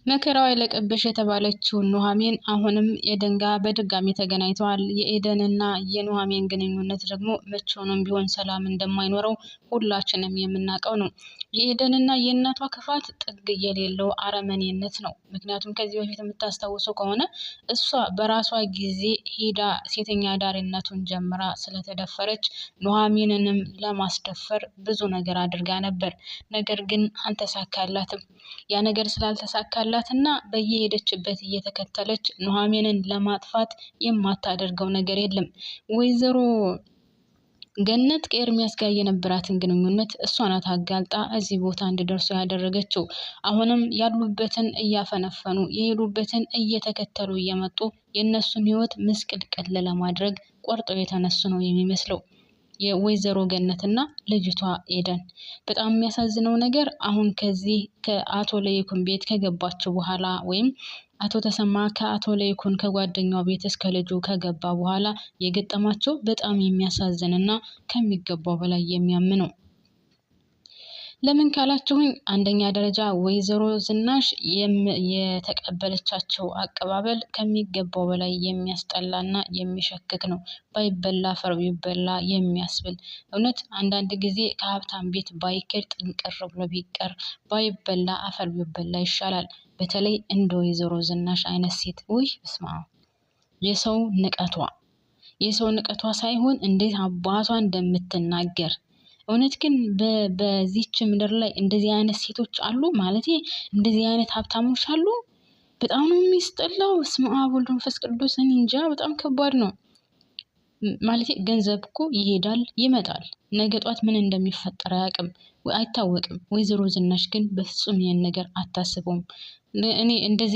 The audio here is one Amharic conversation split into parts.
መከራው አይለቅብሽ የተባለችው ኑሐሚን አሁንም ኤደን ጋር በድጋሚ ተገናኝተዋል። የኤደንና የኑሐሚን ግንኙነት ደግሞ መቼውንም ቢሆን ሰላም እንደማይኖረው ሁላችንም የምናውቀው ነው። የኤደንና የእናቷ ክፋት ጥግ የሌለው አረመኔነት ነው። ምክንያቱም ከዚህ በፊት የምታስታውሰው ከሆነ እሷ በራሷ ጊዜ ሄዳ ሴተኛ አዳሪነቱን ጀምራ ስለተደፈረች ኑሐሚንንም ለማስደፈር ብዙ ነገር አድርጋ ነበር። ነገር ግን አልተሳካላትም። ያ ነገር ስላልተሳካላትና በየሄደችበት እየተከተለች ኑሐሚንን ለማጥፋት የማታደርገው ነገር የለም። ወይዘሮ ገነት ከኤርሚያስ ጋር የነበራትን ግንኙነት እሷ ናት አጋልጣ እዚህ ቦታ እንዲደርሱ ያደረገችው። አሁንም ያሉበትን እያፈነፈኑ የሄዱበትን እየተከተሉ እየመጡ የእነሱን ህይወት ምስቅልቅል ለማድረግ ቆርጠው የተነሱ ነው የሚመስለው የወይዘሮ ገነትና ልጅቷ ኤደን። በጣም የሚያሳዝነው ነገር አሁን ከዚህ ከአቶ ለይኩን ቤት ከገባቸው በኋላ ወይም አቶ ተሰማ ከአቶ ለይኩን ከጓደኛው ቤት እስከ ልጁ ከገባ በኋላ የገጠማቸው በጣም የሚያሳዝንና ከሚገባው በላይ የሚያም ነው። ለምን ካላችሁኝ አንደኛ ደረጃ ወይዘሮ ዝናሽ የተቀበለቻቸው አቀባበል ከሚገባው በላይ የሚያስጠላና የሚሸክክ ነው። ባይበላ ፈር ቢበላ የሚያስብል እውነት አንዳንድ ጊዜ ከሀብታም ቤት ባይከድ ጥንቅር ብሎ ቢቀር ባይበላ አፈር ቢበላ ይሻላል። በተለይ እንደ ወይዘሮ ዝናሽ አይነት ሴት በስመ አብ የሰው ንቀቷ ሳይሆን እንዴት አባቷ እንደምትናገር እውነት ግን በዚህች ምድር ላይ እንደዚህ አይነት ሴቶች አሉ ማለት እንደዚህ አይነት ሀብታሞች አሉ። በጣም ነው የሚስጠላው። በስመ አብ ወወልድ ወመንፈስ ቅዱስ እንጃ በጣም ከባድ ነው። ማለት ገንዘብ እኮ ይሄዳል ይመጣል። ነገ ጧት ምን እንደሚፈጠር አያውቅም አይታወቅም። ወይዘሮ ዝናሽ ግን በፍጹም ይሄን ነገር አታስበውም። እኔ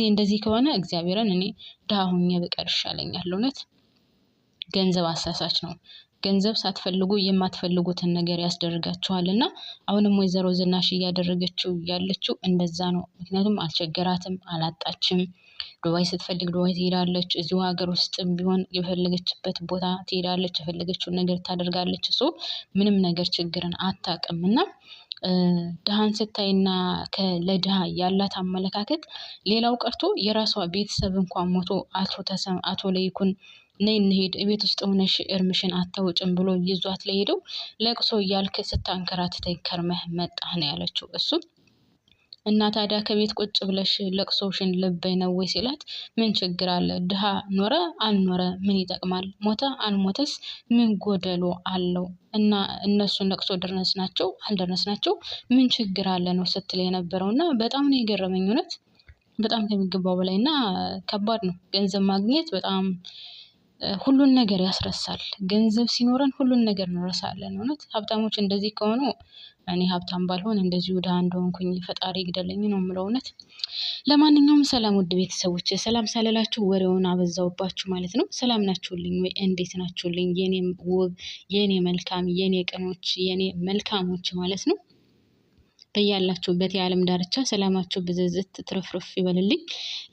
እንደዚህ ከሆነ እግዚአብሔርን እኔ ድሃ ሆኜ ብቀር ይሻለኛል። እውነት ገንዘብ አሳሳች ነው። ገንዘብ ሳትፈልጉ የማትፈልጉትን ነገር ያስደርጋችኋልና አሁንም ወይዘሮ ዝናሽ እያደረገችው ያለችው እንደዛ ነው። ምክንያቱም አልቸገራትም፣ አላጣችም። ዱባይ ስትፈልግ ዱባይ ትሄዳለች። እዚሁ ሀገር ውስጥም ቢሆን የፈለገችበት ቦታ ትሄዳለች፣ የፈለገችውን ነገር ታደርጋለች። ምንም ነገር ችግርን አታውቅምና ድሃን ስታይና ለድሃ ያላት አመለካከት ሌላው ቀርቶ የራሷ ቤተሰብ እንኳን ሞቶ አቶ ለይኩን ነይ እንሂድ ቤት ውስጥ ሆነሽ እርምሽን አታውጭም ብሎ ይዟት ለሄደው ለቅሶ እያልክ ስታንከራትተኝ ከርመህ መጣህ ነው ያለችው። እሱ እና ታዲያ ከቤት ቁጭ ብለሽ ለቅሶሽን ልበይ ነው ወይ ሲላት ምን ችግር አለ? ድሃ ኖረ አልኖረ ምን ይጠቅማል? ሞተ አልሞተስ ምን ጎደሎ አለው? እና እነሱን ለቅሶ ደረስናቸው አልደረስናቸው ምን ችግር አለ ነው ስትል የነበረውና በጣም ነው የገረመኝ። እውነት በጣም ከሚገባው በላይና ከባድ ነው። ገንዘብ ማግኘት በጣም ሁሉን ነገር ያስረሳል። ገንዘብ ሲኖረን ሁሉን ነገር እንረሳለን። እውነት ሀብታሞች እንደዚህ ከሆኑ እኔ ሀብታም ባልሆን እንደዚሁ ድሃ እንደሆንኩኝ ፈጣሪ ይግደለኝ ነው የምለው። እውነት ለማንኛውም ሰላም ውድ ቤተሰቦች፣ ሰላም ሳልላችሁ ወሬውን አበዛውባችሁ ማለት ነው። ሰላም ናችሁልኝ ወይ? እንዴት ናችሁልኝ? የኔ ውብ፣ የኔ መልካም፣ የኔ ቅኖች፣ የኔ መልካሞች ማለት ነው። በያላችሁበት የዓለም ዳርቻ ሰላማችሁ ብዝዝት ትርፍርፍ ይበልልኝ።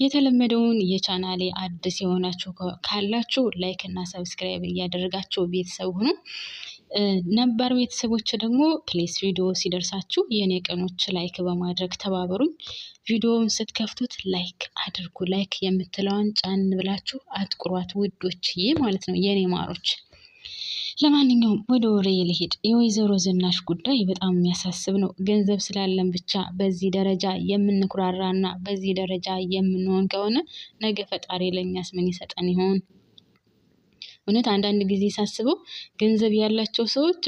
የተለመደውን የቻናሌ አዲስ የሆናችሁ ካላችሁ ላይክ እና ሰብስክራይብ እያደረጋችሁ ቤተሰብ ሁኑ። ነባር ቤተሰቦች ደግሞ ፕሌስ ቪዲዮ ሲደርሳችሁ የኔ ቀኖች ላይክ በማድረግ ተባበሩኝ። ቪዲዮውን ስትከፍቱት ላይክ አድርጉ። ላይክ የምትለዋን ጫን ብላችሁ አጥቁሯት ውዶችዬ ማለት ነው የኔ ማሮች። ለማንኛውም ወደ ወሬ ልሄድ። የወይዘሮ ዝናሽ ጉዳይ በጣም የሚያሳስብ ነው። ገንዘብ ስላለን ብቻ በዚህ ደረጃ የምንኩራራና በዚህ ደረጃ የምንሆን ከሆነ ነገ ፈጣሪ ለእኛስ ምን ይሰጠን ይሆን? እውነት አንዳንድ ጊዜ ሳስበው ገንዘብ ያላቸው ሰዎች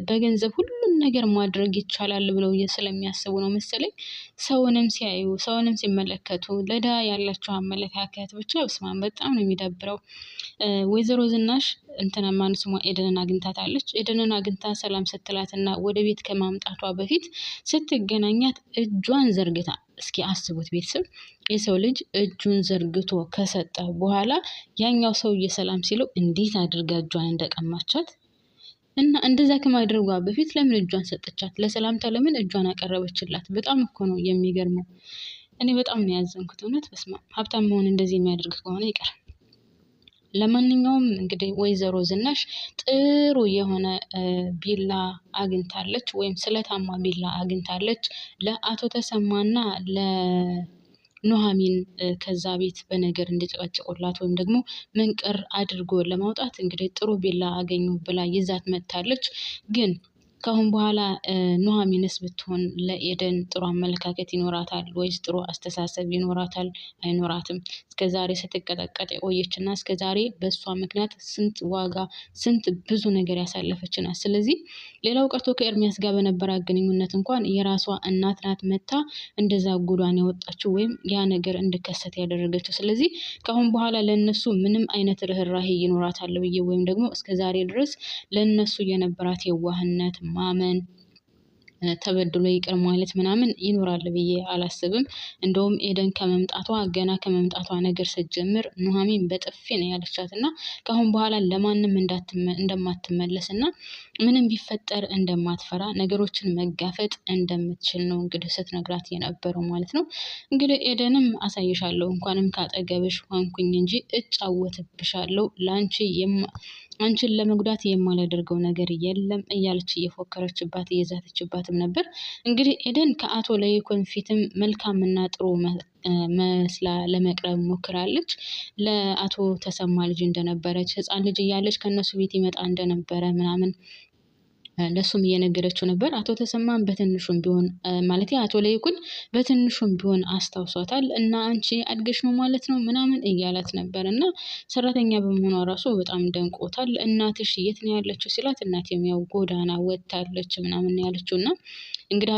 በገንዘብ ሁሉን ነገር ማድረግ ይቻላል ብለው ስለሚያስቡ ነው መሰለኝ ሰውንም ሲያዩ ሰውንም ሲመለከቱ ለዳ ያላቸው አመለካከት ብቻ በጣም ነው የሚደብረው። ወይዘሮ ዝናሽ ማን ስሟ ኤደንን አግኝታታለች። ኤደንን አግኝታ ሰላም ስትላትና ወደ ቤት ከማምጣቷ በፊት ስትገናኛት እጇን ዘርግታ፣ እስኪ አስቡት ቤተሰብ፣ የሰው ልጅ እጁን ዘርግቶ ከሰጠ በኋላ ያኛው ሰውዬ ሰላም ሲለው እንዴት አድርጋ እጇን እንደቀማቻት እና እንደዛ ከማድረጓ በፊት ለምን እጇን ሰጠቻት? ለሰላምታ ለምን እጇን አቀረበችላት? በጣም እኮ ነው የሚገርመው። እኔ በጣም ነው ያዘንኩት። እውነት በስመ አብ። ሀብታም መሆን እንደዚህ የሚያደርግ ከሆነ ይቀር። ለማንኛውም እንግዲህ ወይዘሮ ዝናሽ ጥሩ የሆነ ቢላ አግኝታለች፣ ወይም ስለታማ ቢላ አግኝታለች። ለአቶ ተሰማና ኑሐሚን ከዛ ቤት በነገር እንዲጨቀጭቁላት ወይም ደግሞ መንቀር አድርጎ ለማውጣት እንግዲህ ጥሩ ቢላ አገኙ ብላ ይዛት መጥታለች። ግን ከአሁን በኋላ ኑሐሚንስ ብትሆን ለኤደን ጥሩ አመለካከት ይኖራታል ወይስ ጥሩ አስተሳሰብ ይኖራታል? አይኖራትም። እስከዛሬ ስትቀጠቀጥ የቆየችና እስከዛሬ በእሷ ምክንያት ስንት ዋጋ ስንት ብዙ ነገር ያሳለፈች ናት። ስለዚህ ሌላው ቀርቶ ከኤርሚያስ ጋር በነበራት ግንኙነት እንኳን የራሷ እናት ናት መታ እንደዛ ጉዷን ያወጣችው ወይም ያ ነገር እንዲከሰት ያደረገችው። ስለዚህ ከአሁን በኋላ ለነሱ ምንም አይነት ርህራሄ ይኖራታል ብዬ ወይም ደግሞ እስከዛሬ ድረስ ለነሱ የነበራት የዋህነት ማመን ተበድሎ ይቅር ማለት ምናምን ይኖራል ብዬ አላስብም። እንደውም ኤደን ገና ከመምጣቷ ነገር ስትጀምር ኑሐሚን በጥፊ ነው ያለቻትና ከአሁን በኋላ ለማንም እንደማትመለስና ምንም ቢፈጠር እንደማትፈራ ነገሮችን መጋፈጥ እንደምትችል ነው እንግዲህ ስትነግራት የነበረው ማለት ነው። እንግዲህ ኤደንም አሳይሻለሁ እንኳንም ካጠገብሽ ሆንኩኝ እንጂ እጫወትብሻለሁ አንቺን ለመጉዳት የማላደርገው ነገር የለም እያለች እየፎከረችባት እየዛተችባትም ነበር። እንግዲህ ኤደን ከአቶ ለይኩን ፊትም መልካምና ጥሩ መስላ ለመቅረብ ሞክራለች። ለአቶ ተሰማ ልጅ እንደነበረች ህፃን ልጅ እያለች ከነሱ ቤት ይመጣ እንደነበረ ምናምን ለሱም እየነገረችው ነበር። አቶ ተሰማን በትንሹም ቢሆን ማለት አቶ ለይኩን በትንሹም ቢሆን አስታውሷታል እና አንቺ አድገሽ ነው ማለት ነው ምናምን እያላት ነበር። እና ሰራተኛ በመሆኗ ራሱ በጣም ደንቆታል። እናትሽ የት ነው ያለችው ሲላት እናቴም ያው ጎዳና ወጥታለች ምናምን ያለችው። እና እንግዲህ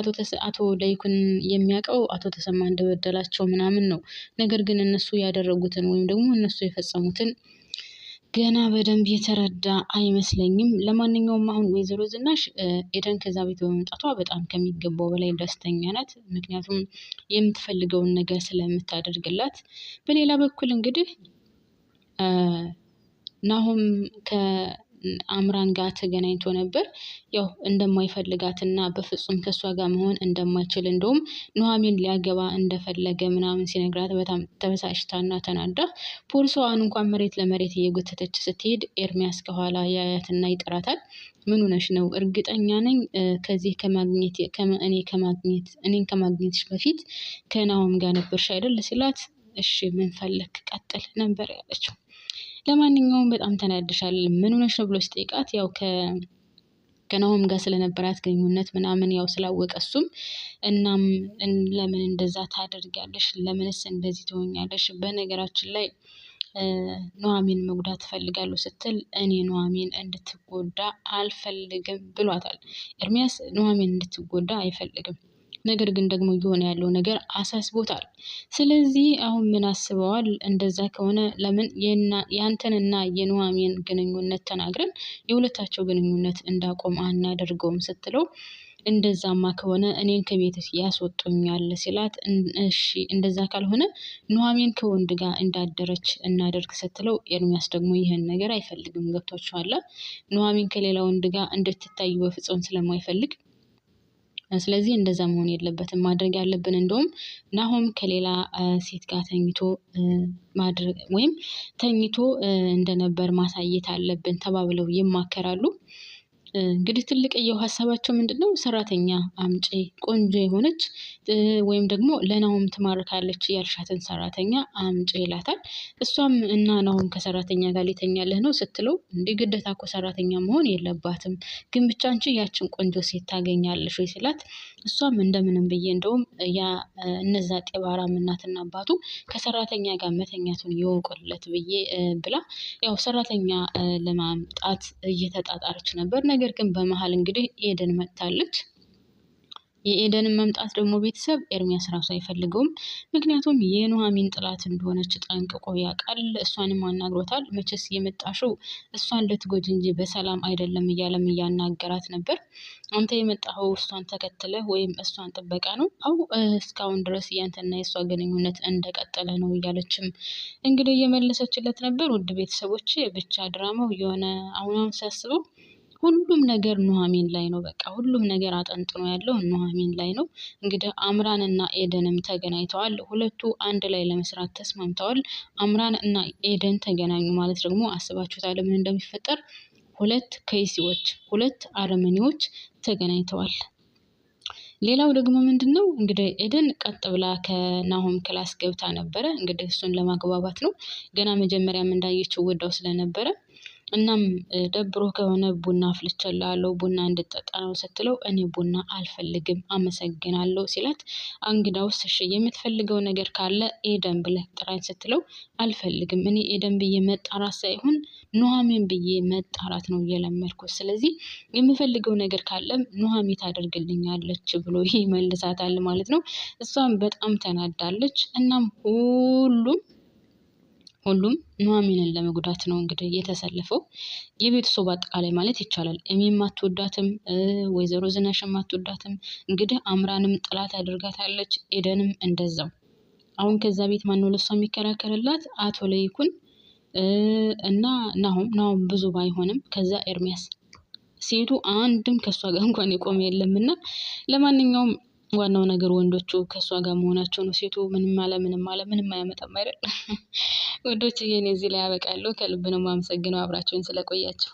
አቶ ለይኩን የሚያውቀው አቶ ተሰማ እንደበደላቸው ምናምን ነው። ነገር ግን እነሱ ያደረጉትን ወይም ደግሞ እነሱ የፈጸሙትን ገና በደንብ የተረዳ አይመስለኝም። ለማንኛውም አሁን ወይዘሮ ዝናሽ ኤደን ከዛ ቤት በመምጣቷ በጣም ከሚገባው በላይ ደስተኛ ናት። ምክንያቱም የምትፈልገውን ነገር ስለምታደርግላት። በሌላ በኩል እንግዲህ ናሆም ከአምራን ጋር ተገናኝቶ ነበር። ያው እንደማይፈልጋትና በፍጹም ከሷ ጋር መሆን እንደማይችል እንደውም ኑሐሚን ሊያገባ እንደፈለገ ምናምን ሲነግራት በጣም ተበሳጭታና ተናዳ ፖርሷን እንኳን መሬት ለመሬት እየጎተተች ስትሄድ ኤርሚያስ ከኋላ ያያትና ይጠራታል። ምን ሆነሽ ነው? እርግጠኛ ነኝ ከዚህ እኔን ከማግኘትሽ በፊት ከናሆም ጋር ነበርሽ አይደል ሲላት፣ እሺ ምን ፈለክ ቀጥል ነበር ያለችው። ለማንኛውም በጣም ተናድሻል ምን ሆነሽ ነው ብሎ ሲጠይቃት ያው ከናሆም ጋር ስለነበራት ግንኙነት ምናምን ያው ስላወቀ እሱም እናም ለምን እንደዛ ታደርጊያለሽ? ለምንስ እንደዚህ ትሆኛለሽ? በነገራችን ላይ ኑሐሚን መጉዳት እፈልጋለሁ ስትል እኔ ኑሐሚን እንድትጎዳ አልፈልግም ብሏታል። ኤርሚያስ ኑሐሚን እንድትጎዳ አይፈልግም። ነገር ግን ደግሞ እየሆነ ያለው ነገር አሳስቦታል። ስለዚህ አሁን ምን አስበዋል? እንደዛ ከሆነ ለምን ያንተንና የኑሐሚን ግንኙነት ተናግረን የሁለታቸው ግንኙነት እንዳቆም አናደርገውም ስትለው፣ እንደዛማ ከሆነ እኔን ከቤት ያስወጡኛል ሲላት፣ እሺ እንደዛ ካልሆነ ኑሐሚን ከወንድ ጋር እንዳደረች እናደርግ ስትለው፣ ኤርሚያስ ደግሞ ይህን ነገር አይፈልግም። ገብቷችኋል? ኑሐሚን ከሌላ ወንድ ጋር እንድትታይ በፍጹም ስለማይፈልግ ስለዚህ እንደዛ መሆን የለበትም። ማድረግ ያለብን እንደውም ናሆም ከሌላ ሴት ጋር ተኝቶ እንደነበር ማሳየት አለብን ተባብለው ይማከራሉ። እንግዲህ ትልቅየው ሀሳባቸው ምንድነው? ሰራተኛ አምጪ ቆንጆ የሆነች ወይም ደግሞ ለናሆም ትማርካለች ያልሻትን ሰራተኛ አምጪ ይላታል። እሷም እና ናሆም ከሰራተኛ ጋር ሊተኛልህ ነው ስትለው፣ እንዴ ግዴታ እኮ ሰራተኛ መሆን የለባትም ግን ብቻ አንቺ ያችን ቆንጆ ሴት ታገኛለሽ ወይ ሲላት፣ እሷም እንደምንም ብዬ እንደውም እነዛ ጤባራም እናትና አባቱ ከሰራተኛ ጋር መተኛቱን ይወቁለት ብዬ ብላ ያው ሰራተኛ ለማምጣት እየተጣጣረች ነበር። ነገር ግን በመሀል እንግዲህ ኤደን መጥታለች። የኤደንን መምጣት ደግሞ ቤተሰብ ኤርሚያስ ራሱ አይፈልገውም። ምክንያቱም የኑሐሚን ጥላት እንደሆነች ጠንቅቆ ያውቃል። እሷንም አናግሮታል። መቼስ የመጣሽው እሷን ልትጎጂ እንጂ በሰላም አይደለም እያለም እያናገራት ነበር። አንተ የመጣኸው እሷን ተከትለህ ወይም እሷን ጥበቃ ነው? አው እስካሁን ድረስ ያንተና የእሷ ግንኙነት እንደቀጠለ ነው እያለችም እንግዲህ እየመለሰችለት ነበር። ውድ ቤተሰቦች ብቻ ድራማው የሆነ አሁን ሳስበው ሁሉም ነገር ኑሐሚን ላይ ነው። በቃ ሁሉም ነገር አጠንጥኖ ያለው ኑሐሚን ላይ ነው። እንግዲህ አምራን እና ኤደንም ተገናኝተዋል። ሁለቱ አንድ ላይ ለመስራት ተስማምተዋል። አምራን እና ኤደን ተገናኙ ማለት ደግሞ አስባችሁታል ምን እንደሚፈጠር? ሁለት ከይሲዎች፣ ሁለት አረመኔዎች ተገናኝተዋል። ሌላው ደግሞ ምንድነው እንግዲህ ኤደን ቀጥ ብላ ከናሆም ክላስ ገብታ ነበረ። እንግዲህ እሱን ለማግባባት ነው። ገና መጀመሪያም እንዳየችው ወዳው ስለነበረ እናም ደብሮ ከሆነ ቡና አፍልቼልሃለሁ ቡና እንድጠጣ ነው ስትለው እኔ ቡና አልፈልግም አመሰግናለሁ ሲላት እንግዳውስ እሺ የምትፈልገው ነገር ካለ ኤደን ብለህ ጥራኝ ስትለው አልፈልግም እኔ ኤደን ብዬ መጣራት ሳይሆን ኑሐሚን ብዬ መጣራት ነው የለመድኩት። ስለዚህ የምፈልገው ነገር ካለም ኑሐሚ ታደርግልኛለች ብሎ ይመልሳታል ማለት ነው። እሷም በጣም ተናዳለች። እናም ሁሉም ኑሐሚንን ለመጉዳት ነው እንግዲህ የተሰለፈው። የቤተሰቡ አጠቃላይ ማለት ይቻላል እኔም አትወዳትም፣ ወይዘሮ ዝናሽም አትወዳትም። እንግዲህ አምራንም ጥላት አድርጋታለች፣ ኤደንም እንደዛው። አሁን ከዛ ቤት ማነው ለሷ የሚከራከርላት? አቶ ለይኩን እና ናሆም ብዙ ባይሆንም ከዛ ኤርሚያስ ሴቱ አንድም ከሷ ጋር እንኳን የቆመ የለምና ለማንኛውም ዋናው ነገር ወንዶቹ ከሷ ጋር መሆናቸው ነው። ሴቱ ምንም አያመጣም አይደል? ወንዶች እኔ እዚህ ላይ ያበቃለሁ። ከልብ ነው የማመሰግነው አብራችሁን ስለቆያችሁ።